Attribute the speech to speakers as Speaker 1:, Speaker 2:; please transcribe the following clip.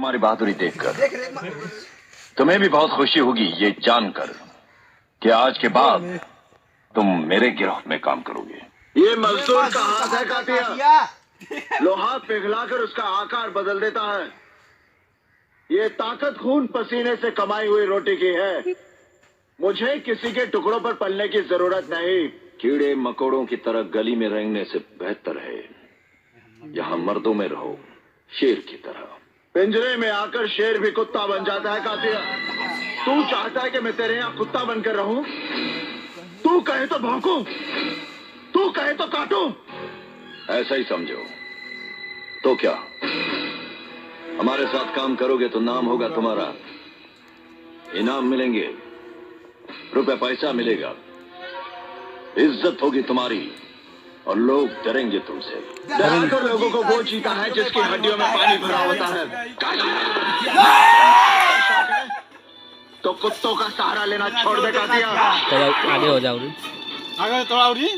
Speaker 1: तुम्हारी बहादुरी देखकर। तुम्हें भी बहुत खुशी होगी ये जानकर कि आज के बाद तुम मेरे गिरोह में काम करोगे।
Speaker 2: ये मजदूर का हाथ है कातिया, लोहा पिघलाकर उसका आकार बदल देता है। ये ताकत खून पसीने से कमाई हुई रोटी की है। मुझे किसी के टुकड़ों पर पलने की जरूरत नहीं। कीड़े मकोड़ों की तरह गली में रेंगने से बेहतर है यहाँ मर्दों में रहो, शेर की तरह। पिंजरे में आकर शेर भी कुत्ता बन जाता है कातिया। तू चाहता है कि मैं तेरे यहाँ कुत्ता बनकर रहूं? तू कहे तो भौंकूं, तू कहे तो काटूं। ऐसा ही समझो। तो क्या हमारे साथ काम करोगे तो नाम होगा तुम्हारा, इनाम मिलेंगे, रुपए पैसा मिलेगा, इज्जत होगी तुम्हारी और लोग डरेंगे तुमसे। डराकर लोगों को वो जीता है जिसकी हड्डियों में पानी भरा होता है। तो कुत्तों का सहारा लेना छोड़ दे कातिया।
Speaker 3: आगे हो जाओ,
Speaker 4: आगे थोड़ा उड़ी।